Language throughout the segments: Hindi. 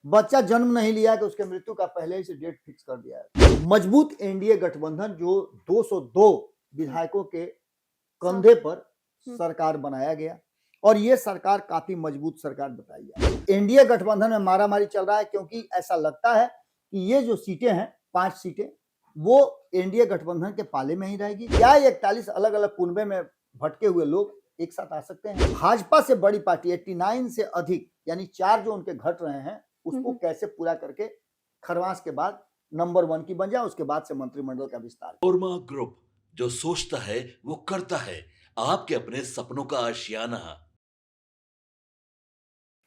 बच्चा जन्म नहीं लिया कि उसके मृत्यु का पहले ही से डेट फिक्स कर दिया है। मजबूत एनडीए गठबंधन जो 202 विधायकों के कंधे पर सरकार बनाया गया और ये सरकार काफी मजबूत सरकार बताई जाए। एनडीए गठबंधन में मारामारी चल रहा है क्योंकि ऐसा लगता है कि ये जो सीटें हैं 5 सीटें वो एनडीए गठबंधन के पाले में ही रहेगी। क्या 41 अलग अलग कुनबे में भटके हुए लोग एक साथ आ सकते हैं? भाजपा से बड़ी पार्टी 89 से अधिक यानी 4 जो उनके घट रहे हैं उसको कैसे पूरा करके खरवास के बाद नंबर 1 की बन जाए, उसके बाद से मंत्रिमंडल का विस्तार। ओरमा ग्रुप, जो सोचता है वो करता है। आपके अपने सपनों का आशियाना।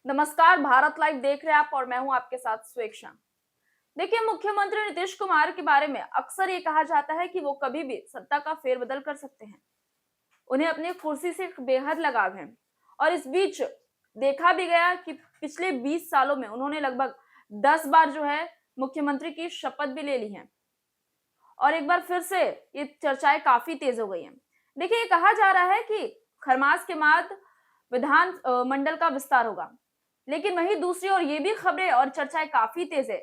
नमस्कार, भारत लाइव देख रहे हैं आप और मैं हूं आपके साथ स्वेक्षा। देखिए, मुख्यमंत्री नीतीश कुमार के बारे में अक्सर ये कहा जाता है कि वो कभी भी सत्ता का फेरबदल कर सकते हैं। उन्हें अपनी कुर्सी से बेहद लगाव है और इस बीच देखा भी गया कि पिछले 20 सालों में उन्होंने लगभग 10 बार जो है मुख्यमंत्री की शपथ भी ले ली है और एक बार फिर से ये चर्चाएं काफी तेज हो गई हैं। देखिए, ये कहा जा रहा है कि खरमास के बाद विधान मंडल का विस्तार होगा, लेकिन वहीं दूसरी ओर ये भी खबरें और चर्चाएं काफी तेज है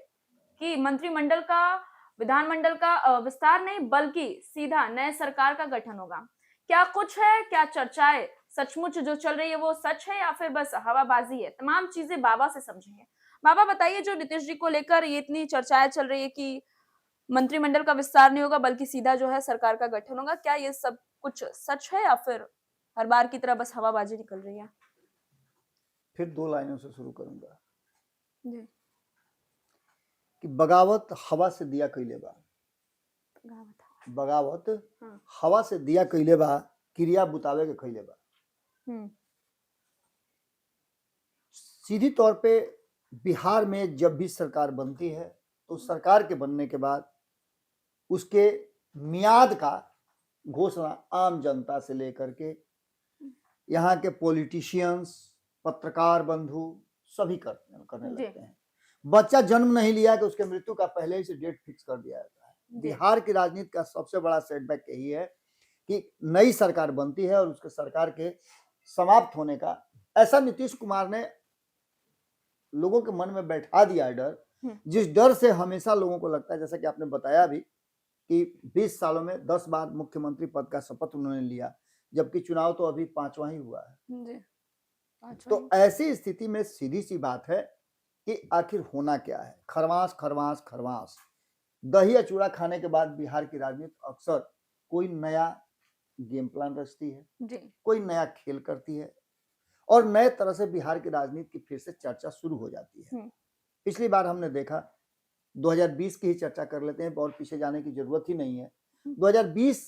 कि मंत्रिमंडल का विधानमंडल का विस्तार नहीं बल्कि सीधा नए सरकार का गठन होगा। क्या कुछ है, क्या चर्चाएं सचमुच जो चल रही है वो सच है या फिर बस हवाबाजी है? तमाम चीजें बाबा से समझेंगे। बाबा बताइए, जो नीतीश जी को लेकर ये इतनी चर्चाएं चल रही है कि मंत्रिमंडल का विस्तार नहीं होगा बल्कि सीधा जो है सरकार का गठन होगा, क्या ये सब कुछ सच है या फिर हर बार की तरह बस हवाबाजी निकल रही है? फिर 2 लाइनों से शुरू करूंगा जी। कि बगावत हवा से दिया कैले बा, बगावत हवा से दिया कैले बा, क्रिया बुतावे के कैले बा। सीधी तौर पे बिहार में जब भी सरकार बनती है तो सरकार के बनने के बाद उसके मियाद का घोषणा आम जनता से लेकर के यहाँ के पॉलिटिशियंस, पत्रकार बंधु सभी करने लगते हैं। बच्चा जन्म नहीं लिया कि उसके मृत्यु का पहले ही से डेट फिक्स कर दिया जाता है। बिहार की राजनीति का सबसे बड़ा सेटबैक यही है कि नई सरकार बनती है और उसके सरकार के समाप्त होने का ऐसा नीतीश कुमार ने लोगों के मन में बैठा दिया डर, जिस डर से हमेशा लोगों को लगता है, जैसा कि आपने बताया भी कि 20 सालों में 10 बार मुख्यमंत्री पद का शपथ उन्होंने लिया, जबकि चुनाव तो अभी 5वां ही हुआ है। तो ऐसी स्थिति में सीधी सी बात है कि आखिर होना क्या है। खरवास खरवास खरवास, दही या चूड़ा खाने के बाद बिहार की राजनीति अक्सर कोई नया गेम प्लान रचती है, कोई नया खेल करती है और नए तरह से बिहार की राजनीति की फिर से चर्चा शुरू हो जाती है। पिछली बार हमने देखा, 2020 की ही चर्चा कर लेते हैं और पीछे जाने की जरूरत ही नहीं है। 2020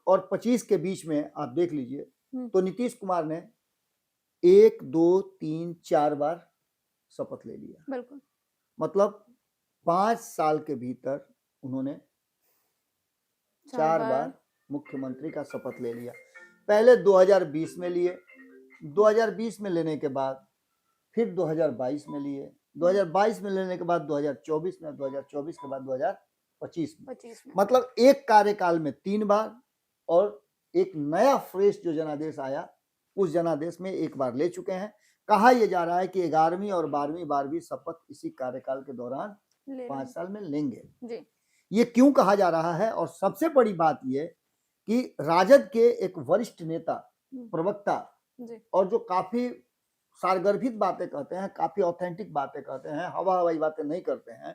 और 25 के बीच में आप देख लीजिए तो नीतीश कुमार ने 1, 2, 3, 4 बार शपथ ले लिया। बिल्कुल, मतलब 5 साल के भीतर उन्होंने 4 बार मुख्यमंत्री का शपथ ले लिया। पहले 2020 में लिए, 2020 में लेने के बाद फिर 2022 में लिए, 2022 में लेने के बाद 2024 में, 2024 के बाद 2025 में। मतलब एक कार्यकाल में 3 बार और एक नया फ्रेश जो जनादेश आया उस जनादेश में 1 बार ले चुके हैं। कहा यह जा रहा है कि 11वीं और 12वीं शपथ इसी कार्यकाल के दौरान 5 साल में लेंगे। ये क्यों कहा जा रहा है? और सबसे बड़ी बात यह कि राजद के एक वरिष्ठ नेता, प्रवक्ता और जो काफी सारगर्भित बातें कहते हैं, काफी ऑथेंटिक बातें कहते हैं, हवा हवाई बातें नहीं करते हैं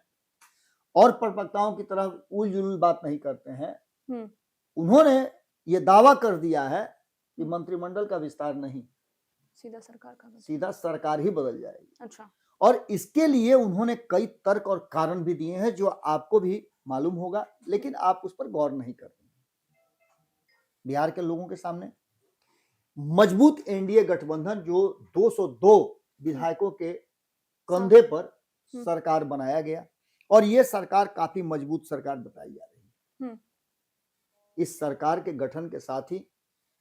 और प्रवक्ताओं की तरह उल जुल बात नहीं करते हैं, उन्होंने ये दावा कर दिया है कि मंत्रिमंडल का विस्तार नहीं, सीधा सरकार ही बदल जाएगी। अच्छा। और इसके लिए उन्होंने कई तर्क और कारण भी दिए हैं जो आपको भी मालूम होगा, लेकिन आप उस पर गौर नहीं करते। बिहार के लोगों के सामने मजबूत एनडीए गठबंधन जो 202 विधायकों के कंधे पर सरकार बनाया गया और ये सरकार काफी मजबूत सरकार बताई जा रही है। इस सरकार के गठन के साथ ही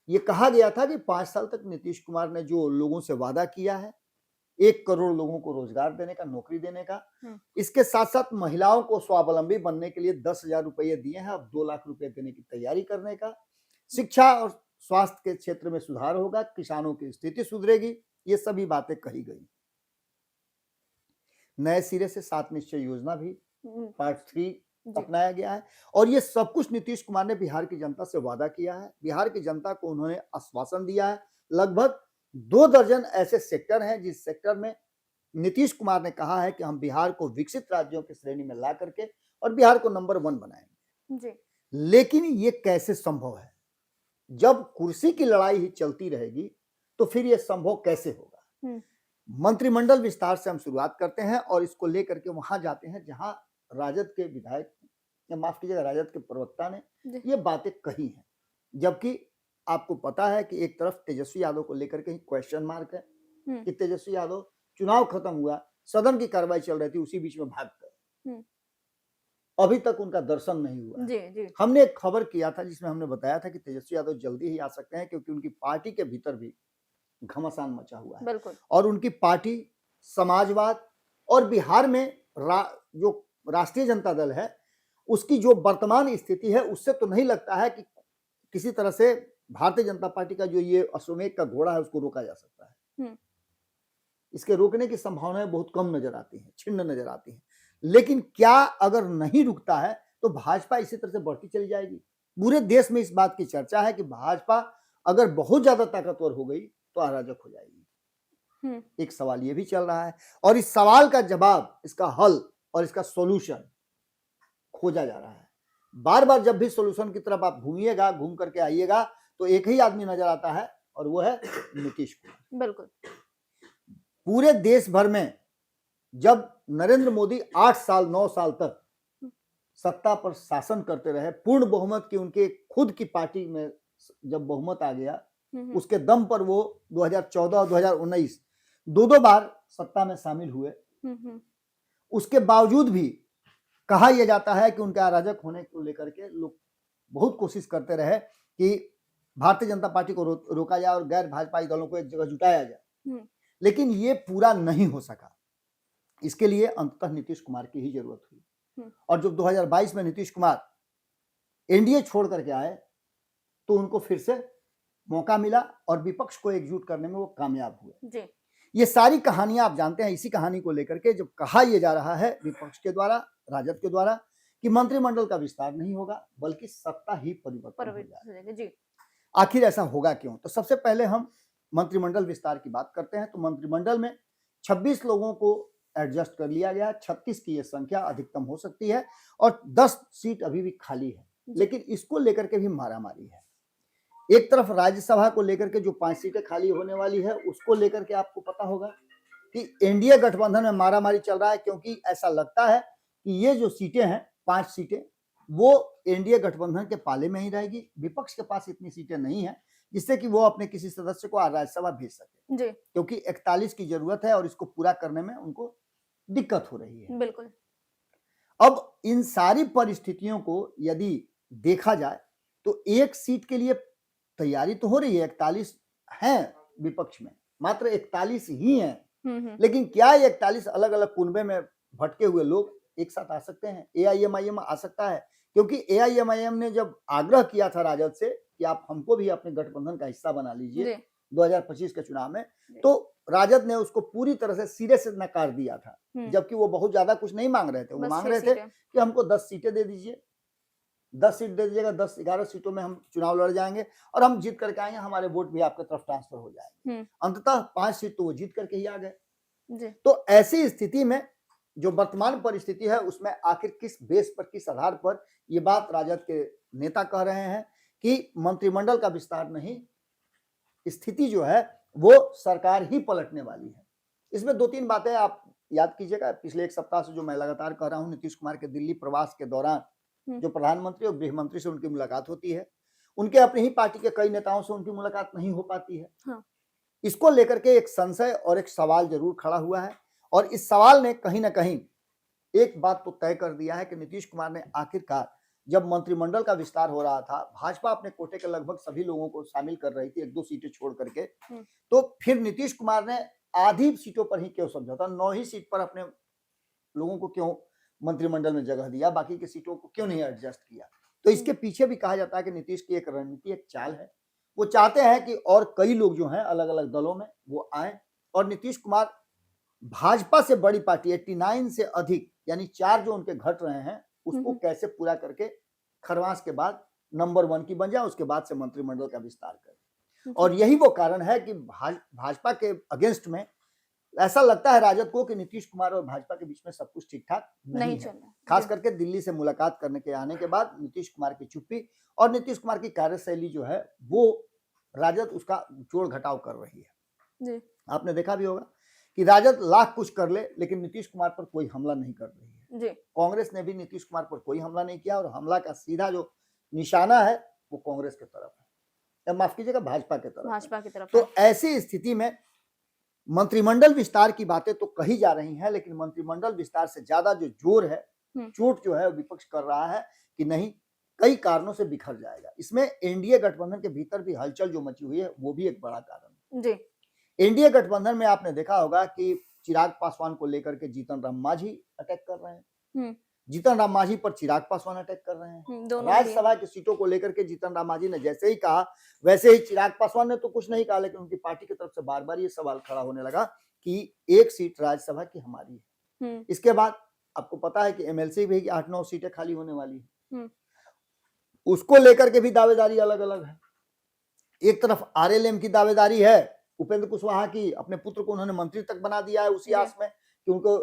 ये कहा गया था कि 5 साल तक नीतीश कुमार ने जो लोगों से वादा किया है, 1 करोड़ लोगों को रोजगार देने का, नौकरी देने का, इसके साथ साथ महिलाओं को स्वावलंबी बनने के लिए 10,000 रुपये दिए हैं, अब 2 लाख रुपए देने की तैयारी करने का, शिक्षा और स्वास्थ्य के क्षेत्र में सुधार होगा, किसानों की स्थिति सुधरेगी, ये सभी बातें कही गई। नए सिरे से 7 निश्चय योजना भी पार्ट 3 जी। अपनाया गया है और ये सब कुछ नीतीश कुमार ने बिहार की जनता से वादा किया है। बिहार की जनता को उन्होंने आश्वासन दिया है। लगभग 2 दर्जन ऐसे सेक्टर हैं जिस सेक्टर में नीतीश कुमार ने कहा है कि हम बिहार को विकसित राज्यों की श्रेणी में ला करके और बिहार को नंबर 1 बनाएंगे। जी। लेकिन ये कैसे संभव है? जब कुर्सी की लड़ाई ही चलती रहेगी तो फिर ये संभव कैसे होगा? मंत्रिमंडल विस्तार से हम शुरुआत करते हैं और इसको लेकर के वहां जाते हैं जहां राजद के विधायक या माफ कीजिएगा राजद के प्रवक्ता ने ये बातें कही हैं, जबकि आपको पता है कि एक तरफ तेजस्वी यादव को लेकर के ही क्वेश्चन मार्क है कि तेजस्वी यादव चुनाव खत्म हुआ, सदन की कार्रवाई चल रही थी, उसी बीच में भाग गए। अभी तक उनका दर्शन नहीं हुआ। जी। हमने एक खबर किया था जिसमें हमने बताया था कि तेजस्वी यादव जल्दी ही आ सकते हैं क्योंकि उनकी पार्टी के भीतर भी घमासान मचा हुआ है। बिल्कुल। और उनकी पार्टी समाजवाद और बिहार में जो राष्ट्रीय जनता दल है उसकी जो वर्तमान स्थिति है उससे तो नहीं लगता है कि किसी तरह से भारतीय जनता पार्टी का जो ये अश्वमेध का घोड़ा है उसको रोका जा सकता है। इसके रोकने की संभावनाएं बहुत कम नजर आती हैं, छिन्न नजर आती हैं। लेकिन क्या अगर नहीं रुकता है तो भाजपा इसी तरह से बढ़ती चली जाएगी? पूरे देश में इस बात की चर्चा है कि भाजपा अगर बहुत ज्यादा ताकतवर हो गई तो अराजक हो जाएगी। एक सवाल ये भी चल रहा है और इस सवाल का जवाब, इसका हल और इसका सॉल्यूशन खोजा जा रहा है। बार बार जब भी सॉल्यूशन की तरफ आप घूमिएगा, घूम करके आइएगा तो एक ही आदमी नजर आता है और वो है नीतीश कुमार। बिल्कुल। पूरे देश भर में जब नरेंद्र मोदी 8 साल 9 साल तक सत्ता पर शासन करते रहे, पूर्ण बहुमत की उनके खुद की पार्टी में जब बहुमत आ गया उसके दम पर वो 2014 और 2019 दो बार सत्ता में शामिल हुए। उसके बावजूद भी कहा यह जाता है कि उनके अराजक होने को लेकर के लोग बहुत कोशिश करते रहे कि भारतीय जनता पार्टी को रोका जाए और गैर भाजपाई दलों को एक जगह जुटाया जाए, लेकिन ये पूरा नहीं हो सका। इसके लिए अंततः नीतीश कुमार की ही जरूरत हुई और जब 2022 में नीतीश कुमार एनडीए छोड़ करके आए तो उनको फिर से मौका मिला और विपक्ष को एकजुट करने में वो कामयाब हुए। ये सारी कहानियां आप जानते हैं। इसी कहानी को लेकर के जब कहा यह जा रहा है विपक्ष के द्वारा, राजद के द्वारा कि मंत्रिमंडल का विस्तार नहीं होगा बल्कि सत्ता ही परिवर्तन हो जाएगी, आखिर ऐसा होगा क्यों? तो सबसे पहले हम मंत्रिमंडल विस्तार की बात करते हैं। तो मंत्रिमंडल में 26 लोगों को एडजस्ट कर लिया गया। 36 की यह संख्या अधिकतम हो सकती है और 10 सीट अभी भी खाली है, लेकिन इसको लेकर के भी मारामारी है। एक तरफ राज्यसभा को लेकर के जो 5 सीटें खाली होने वाली है उसको लेकर के आपको पता होगा कि एनडीए गठबंधन में मारामारी चल रहा है, क्योंकि ऐसा लगता है कि ये जो सीटें हैं 5 सीटें वो एनडीए गठबंधन के पाले में ही रहेगी। विपक्ष के पास इतनी सीटें नहीं है जिससे कि वो अपने किसी सदस्य को राज्यसभा भेज सके, क्योंकि 41 की जरूरत है और इसको पूरा करने में उनको दिक्कत हो रही है। बिल्कुल। अब इन सारी परिस्थितियों को यदि देखा जाए तो एक सीट के लिए तैयारी तो हो रही है। 41 हैं विपक्ष में, मात्र 41 ही हैं, लेकिन क्या ये 41 अलग अलग कुनबे में भटके हुए लोग एक साथ आ सकते हैं? एआईएमआईएम आ सकता है, क्योंकि एआईएमआईएम ने जब आग्रह किया था राजद से कि आप हमको भी अपने गठबंधन का हिस्सा बना लीजिए 2025 के चुनाव में, तो राजद ने उसको पूरी तरह से सिरे से नकार दिया था, जबकि वो बहुत ज्यादा कुछ नहीं मांग रहे थे। वो मांग रहे थे कि हमको 10 सीटें दे दीजिए, 10 सीट दे दीजिएगा, 10-11 सीटों में हम चुनाव लड़ जाएंगे और हम जीत करके आएंगे, हमारे वोट भी आपके तरफ ट्रांसफर हो जाएंगे। अंततः 5 सीट तो वो जीत करके ही आ गए। तो ऐसी स्थिति में जो वर्तमान परिस्थिति है उसमें आखिर किस बेस पर, किस आधार पर ये बात राजद के नेता कह रहे हैं कि मंत्रिमंडल का विस्तार नहीं, स्थिति जो है वो सरकार ही पलटने वाली है। इसमें 2-3 बातें आप याद कीजिएगा। पिछले 1 सप्ताह से जो मैं लगातार कह रहा हूं, नीतीश कुमार के दिल्ली प्रवास के दौरान जो प्रधानमंत्री और गृह मंत्री से उनकी मुलाकात होती है, उनके अपनी ही पार्टी के कई नेताओं से उनकी मुलाकात नहीं हो पाती है। इसको लेकर के एक संशय और एक सवाल जरूर खड़ा हुआ है और इस सवाल ने कहीं ना कहीं एक बात तो तय कर दिया है कि नीतीश कुमार ने आखिरकार जब मंत्रिमंडल का विस्तार हो रहा था, भाजपा अपने कोटे के लगभग सभी लोगों को शामिल कर रही थी 1-2 सीटें छोड़ करके, तो फिर नीतीश कुमार ने आधी सीटों पर ही क्यों समझौता, 9 ही सीट पर अपने लोगों को क्यों मंत्रिमंडल में जगह दिया, बाकी की सीटों को क्यों नहीं एडजस्ट किया? तो इसके पीछे भी कहा जाता है कि नीतीश की एक रणनीति, एक चाल है। वो चाहते हैं कि और कई लोग जो हैं अलग अलग दलों में वो आए और नीतीश कुमार भाजपा से बड़ी पार्टी 89 से अधिक यानी 4 जो उनके घट रहे हैं उसको कैसे पूरा करके खरवास के बाद नंबर 1 की बन जाए, उसके बाद से मंत्रिमंडल का विस्तार करें। और यही वो कारण है कि भाजपा के अगेंस्ट में ऐसा लगता है राजद को कि नीतीश कुमार और भाजपा के बीच में सब कुछ ठीक ठाक नहीं चल है। रहा। खास करके दिल्ली से मुलाकात करने के आने के बाद नीतीश कुमार की चुप्पी और नीतीश कुमार की कार्यशैली जो है वो राजद उसका जोड़ घटाव कर रही है। जी। आपने देखा भी होगा कि राजद लाख कुछ कर ले लेकिन नीतीश कुमार पर कोई हमला नहीं कर रही है। जी। कांग्रेस ने भी नीतीश कुमार पर कोई हमला नहीं किया और हमला का सीधा जो निशाना है वो कांग्रेस की तरफ है, या माफ कीजिएगा भाजपा की तरफ। तो ऐसी स्थिति में मंत्रिमंडल विस्तार की बातें तो कही जा रही हैं, लेकिन मंत्रिमंडल विस्तार से ज्यादा जो जोर है, चोट जो है विपक्ष कर रहा है कि नहीं, कई कारणों से बिखर जाएगा। इसमें एनडीए गठबंधन के भीतर भी हलचल जो मची हुई है वो भी एक बड़ा कारण है। जी। एनडीए गठबंधन में आपने देखा होगा कि चिराग पासवान को लेकर के जीतन राम मांझी अटैक कर रहे हैं, जीतन राम मांझी पर चिराग पासवान अटैक कर रहे हैं। राज्यसभा की सीटों को लेकर के जीतन राम मांझी ने जैसे ही कहा वैसे ही चिराग पासवान ने तो कुछ नहीं कहा, लेकिन उनकी पार्टी की तरफ से बार बार ये सवाल खड़ा होने लगा कि एक सीट राज्यसभा की हमारी है। इसके बाद आपको पता है कि एमएलसी भी 8-9 सीटें खाली होने वाली है, उसको लेकर के भी दावेदारी अलग अलग है। एक तरफ आरएलएम की दावेदारी है, उपेंद्र कुशवाहा की, अपने पुत्र को उन्होंने मंत्री तक बना दिया है उसी आस में कि उनको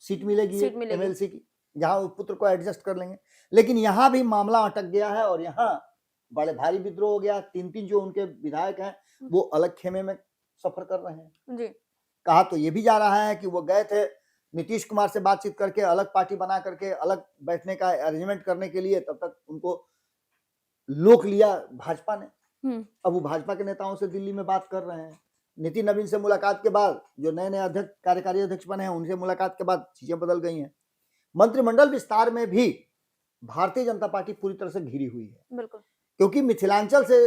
सीट मिलेगी एमएलसी की, जहां वो पुत्र को एडजस्ट कर लेंगे। लेकिन यहां भी मामला अटक गया है और यहां बड़े भारी विद्रोह हो गया। 3-3 जो उनके विधायक हैं वो अलग खेमे में सफर कर रहे हैं। जी। कहा तो ये भी जा रहा है कि वो गए थे नीतीश कुमार से बातचीत करके अलग पार्टी बना करके अलग बैठने का अरेंजमेंट करने के लिए, तब तक उनको लोक लिया भाजपा ने। अब वो भाजपा के नेताओं से दिल्ली में बात कर रहे हैं। नितिन नवीन से मुलाकात के बाद जो नए नए अध्यक्ष, कार्यकारी अध्यक्ष बने हैं, उनसे मुलाकात के बाद चीजें बदल गई हैं। मंत्रिमंडल विस्तार में भी भारतीय जनता पार्टी पूरी तरह से घिरी हुई है। बिल्कुल। क्योंकि मिथिलांचल से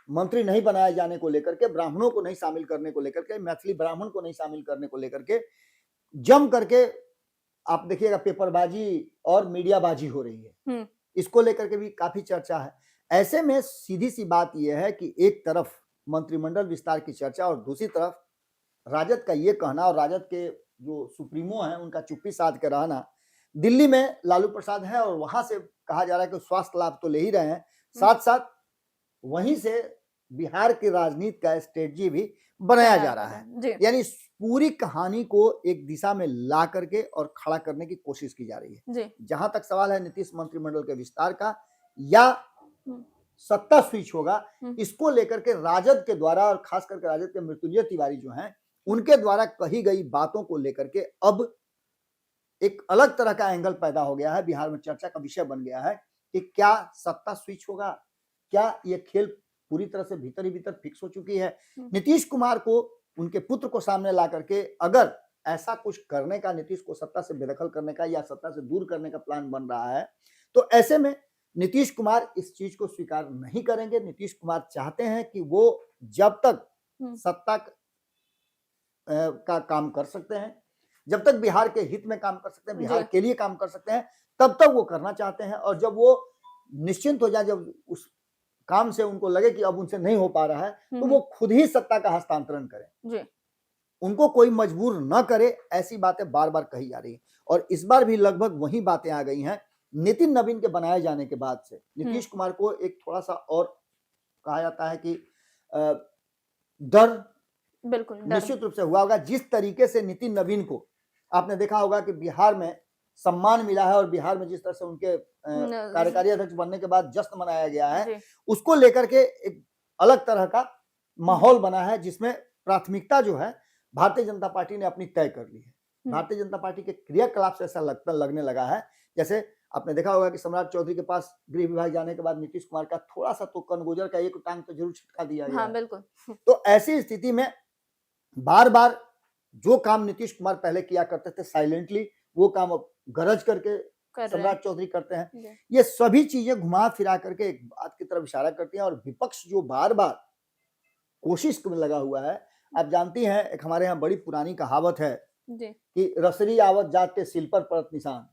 मंत्री नहीं बनाए जाने को लेकर के, ब्राह्मणों को नहीं शामिल करने को लेकर के, मैथिली ब्राह्मण को नहीं शामिल करने को लेकर के जम करके आप देखिएगा पेपरबाजी और मीडियाबाजी हो रही है। इसको लेकर के भी काफी चर्चा है। ऐसे में सीधी सी बात यह है कि एक तरफ मंत्रिमंडल विस्तार की चर्चा और दूसरी तरफ राजद का ये कहना और राजद के जो सुप्रीमो हैं उनका चुप्पी साध के रहना। दिल्ली में लालू प्रसाद है और वहां से कहा जा रहा है कि स्वास्थ्य लाभ तो ले ही रहे हैं, साथ साथ वहीं से बिहार की राजनीति का स्ट्रेटजी भी बनाया जा रहा है। यानी पूरी कहानी को एक दिशा में ला करके और खड़ा करने की कोशिश की जा रही है। जहां तक सवाल है नीतीश मंत्रिमंडल के विस्तार का या सत्ता स्विच होगा, इसको लेकर के राजद के द्वारा और खास करके राजद के मृत्युंजय तिवारी जो हैं उनके द्वारा कही गई बातों को लेकर के अब एक अलग तरह का एंगल पैदा हो गया है। बिहार में चर्चा का विषय बन गया है कि क्या सत्ता स्विच होगा, क्या ये खेल पूरी तरह से भीतर ही भीतर फिक्स हो चुकी है। नीतीश कुमार को, उनके पुत्र को सामने ला करके अगर ऐसा कुछ करने का, नीतीश को सत्ता से बेदखल करने का या सत्ता से दूर करने का प्लान बन रहा है, तो ऐसे में नीतीश कुमार इस चीज को स्वीकार नहीं करेंगे। नीतीश कुमार चाहते हैं कि वो जब तक सत्ता का काम कर सकते हैं, जब तक बिहार के हित में काम कर सकते हैं, बिहार के लिए काम कर सकते हैं, तब तक वो करना चाहते हैं। और जब वो निश्चिंत हो जाए, जब उस काम से उनको लगे कि अब उनसे नहीं हो पा रहा है, तो वो खुद ही सत्ता का हस्तांतरण करें, उनको कोई मजबूर न करे। ऐसी बातें बार बार कही जा रही है और इस बार भी लगभग वही बातें आ गई हैं। नितिन नवीन के बनाए जाने के बाद से नीतीश कुमार को एक थोड़ा सा और कहा जाता है कि डर बिल्कुल निश्चित रूप से हुआ होगा। जिस तरीके से नितिन नवीन को आपने देखा होगा कि बिहार में सम्मान मिला है और बिहार में जिस तरह से उनके कार्यकारी अध्यक्ष बनने के बाद जश्न मनाया गया है, उसको लेकर के एक अलग तरह का माहौल बना है, जिसमें प्राथमिकता जो है भारतीय जनता पार्टी ने अपनी तय कर ली है। भारतीय जनता पार्टी के क्रियाकलाप से ऐसा लगने लगा है, जैसे आपने देखा होगा कि सम्राट चौधरी के पास गृह विभाग जाने के बाद नीतीश कुमार का थोड़ा सा तो कनगोजर का एक टांग तो जरूर छिटका दिया गया। बिल्कुल। तो ऐसी स्थिति में बार बार जो काम नीतीश कुमार पहले किया करते थे साइलेंटली, वो काम अब गरज करके सम्राट चौधरी करते हैं। ये सभी चीजें घुमा फिरा करके एक बात की तरफ इशारा करती हैं। और विपक्ष जो बार बार कोशिश में लगा हुआ है, आप जानती हैं एक हमारे यहाँ बड़ी पुरानी कहावत है कि रसरी आवत जाते सिल पर पड़त निशान।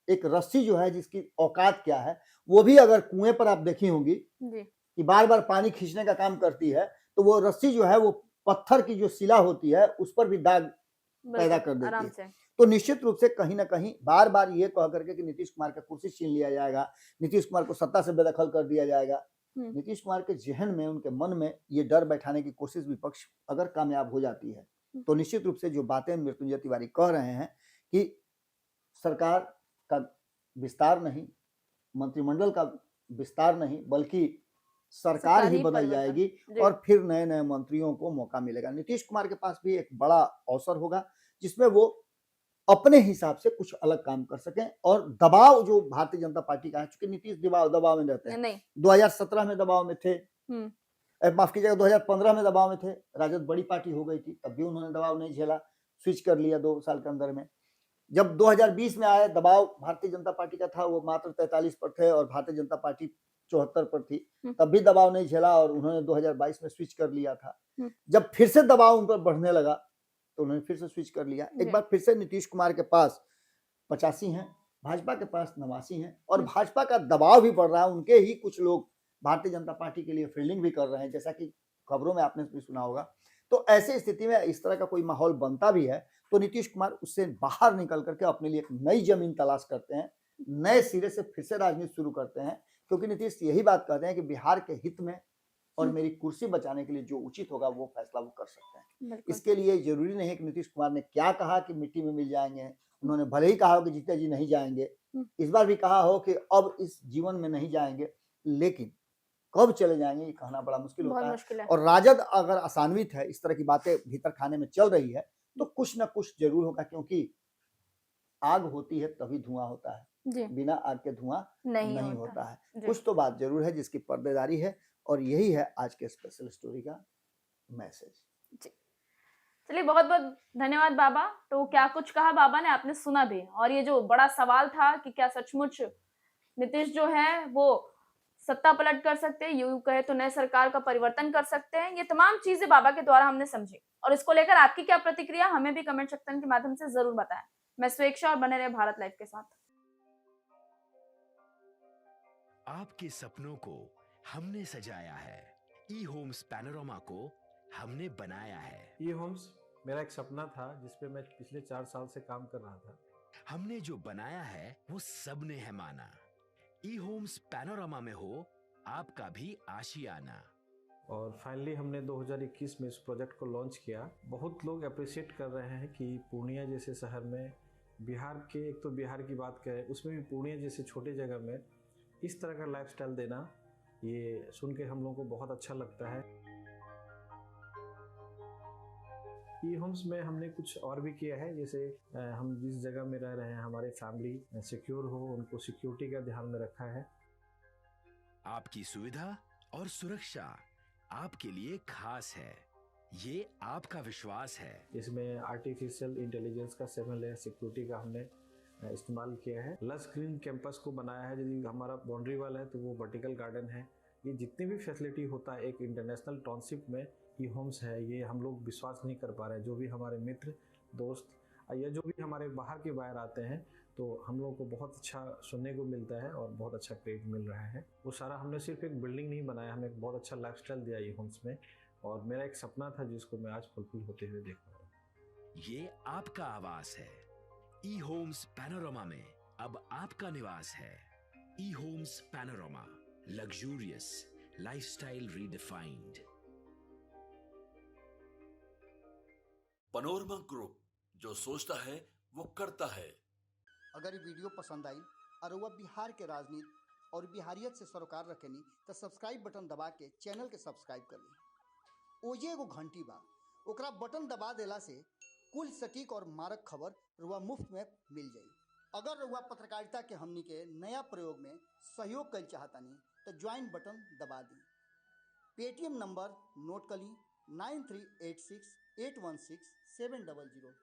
एक रस्सी जो है जिसकी औकात क्या है, वो भी अगर कुएं पर आप देखी होंगी कि बार बार पानी खींचने का काम करती है, तो वो रस्सी जो है वो पत्थर की जो शिला होती है उस पर भी दाग पैदा कर देती आराम है। से। तो निश्चित रूप से कहीं ना कहीं बार बार ये कह करके कि नीतीश कुमार का कुर्सी छीन लिया जाएगा, नीतीश कुमार को सत्ता से बेदखल कर दिया जाएगा, नीतीश कुमार के जहन में, उनके मन में ये डर बैठाने की कोशिश विपक्ष अगर कामयाब हो जाती है तो निश्चित रूप से जो बातें मृत्युंजय तिवारी कह रहे हैं कि सरकार का विस्तार नहीं, मंत्रिमंडल का विस्तार नहीं, बल्कि सरकार ही बदल जाएगी और फिर नए नए मंत्रियों को मौका मिलेगा। नीतीश कुमार के पास भी एक बड़ा अवसर होगा जिसमें वो अपने हिसाब से कुछ अलग काम कर सकें और दबाव जो भारतीय जनता पार्टी का है, चूंकि नीतीश दबाव में रहते हैं, 2017 में दबाव में थे, माफ कीजिएगा 2015 में दबाव में थे, राजद बड़ी पार्टी हो गई थी, तब भी उन्होंने दबाव नहीं झेला, स्विच कर लिया 2 साल के अंदर में। जब 2020 में आए, दबाव भारतीय जनता पार्टी का था, वो मात्र 43 पर थे और भारतीय जनता पार्टी 74 पर थी, तब भी दबाव नहीं झेला और उन्होंने 2022 में स्विच कर लिया था। जब फिर से दबाव उन पर बढ़ने लगा तो उन्होंने फिर से स्विच कर लिया। एक बार फिर से नीतीश कुमार के पास 85 हैं, भाजपा के पास 89 हैं और भाजपा का दबाव भी बढ़ रहा है। उनके ही कुछ लोग भारतीय जनता पार्टी के लिए फील्डिंग भी कर रहे हैं, जैसा कि खबरों में आपने भी सुना होगा। तो ऐसी स्थिति में इस तरह का कोई माहौल बनता भी है तो नीतीश कुमार उससे बाहर निकल करके अपने लिए एक नई जमीन तलाश करते हैं, नए सिरे से फिर से राजनीति शुरू करते हैं, क्योंकि नीतीश यही बात कहते हैं कि बिहार के हित में और मेरी कुर्सी बचाने के लिए जो उचित होगा वो फैसला वो कर सकते हैं। इसके लिए जरूरी नहीं है कि नीतीश कुमार ने क्या कहा कि मिट्टी में मिल जाएंगे, उन्होंने भले ही कहा हो कि जीते जी नहीं जाएंगे, इस बार भी कहा हो कि अब इस जीवन में नहीं जाएंगे, लेकिन कब चले जाएंगे ये कहना बड़ा मुश्किल होता है। और राजद अगर आसान्वित है, इस तरह की बातें भीतर खाने में चल रही है, तो कुछ ना कुछ जरूर होगा, क्योंकि आग होती है तभी धुआं होता है, बिना आग के धुआं नहीं होता है। कुछ तो बात जरूर है जिसकी पर्देदारी है और यही है आज के स्पेशल स्टोरी का मैसेज। चलिए, बहुत बहुत धन्यवाद बाबा। तो क्या कुछ कहा बाबा ने, आपने सुना भी, और ये जो बड़ा सवाल था कि क्या सचमुच नीतीश जो है वो सत्ता पलट कर सकते हैं, यूं कहे तो नए सरकार का परिवर्तन कर सकते हैं, ये तमाम चीजें बाबा के द्वारा हमने समझी। और इसको लेकर आपकी क्या प्रतिक्रिया, हमें भी कमेंट सेक्शन के माध्यम से जरूर बताएं। मैं स्वेक्षा, और बने रहे भारत लाइव के साथ। आपके सपनों को हमने सजाया है, ई होम्स पैनोरामा को हमने बनाया है। ई होम्स मेरा एक सपना था जिसपे मैं पिछले 4 साल से काम कर रहा था। हमने जो बनाया है वो सबने है माना। ई होम्स पैनोरामा में हो आपका भी आशियाना। और फाइनली हमने 2021 में इस प्रोजेक्ट को लॉन्च किया। बहुत लोग अप्रिशिएट कर रहे हैं कि पूर्णिया जैसे शहर में, बिहार के, एक तो बिहार की बात करें उसमें भी पूर्णिया जैसे छोटे जगह में इस तरह का लाइफस्टाइल देना, ये सुन के हम लोगों को बहुत अच्छा लगता है। ई होम्स में हमने कुछ और भी किया है, जैसे हम जिस जगह में रह रहे हैं हमारे फैमिली सिक्योर हो, उनको सिक्योरिटी का ध्यान में रखा है। आपकी सुविधा और सुरक्षा आपके लिए खास है, ये आपका विश्वास है। इसमें आर्टिफिशियल इंटेलिजेंस का 7 लेयर सिक्योरिटी का हमने इस्तेमाल किया है। लस ग्रीन कैंपस को बनाया है, यदि हमारा बाउंड्री वाल है तो वो वर्टिकल गार्डन है। ये जितनी भी फैसिलिटी होता है एक इंटरनेशनल टाउनशिप में ई होम्स है, ये हम लोग विश्वास नहीं कर पा रहे हैं। जो भी हमारे मित्र, दोस्त या जो भी हमारे बाहर के बाहर आते हैं तो हम लोगों को बहुत अच्छा सुनने को मिलता है और बहुत अच्छा क्रेडिट मिल रहा है। वो सारा हमने सिर्फ एक बिल्डिंग नहीं बनाया, हमें एक बहुत अच्छा लाइफस्टाइल दिया ई होम्स में, और मेरा एक सपना था जिसको मैं आज फुलफिल होते हुए देख रहा हूँ। ये आपका आवास है। ई होम्स पैनोरामा में अब आपका निवास है। E homes Panorama, luxurious lifestyle redefined. Panorama group, जो सोचता है वो करता है। अगर ये वीडियो पसंद आई और वह बिहार के राजनीति और बिहारियत से सरोकार रखेनी तो सब्सक्राइब बटन दबा के चैनल के सब्सक्राइब कर ली। ओजे एगो घंटी बा, ओकरा बटन दबा देला से कुल सटीक और मारक खबर रुआ मुफ्त में मिल जाई। अगर रुआ पत्रकारिता के हमनी के नया प्रयोग में सहयोग कर चाहतानी तो ज्वाइन बटन दबा दी। पेटीएम नंबर नोट कर ली 9386816700।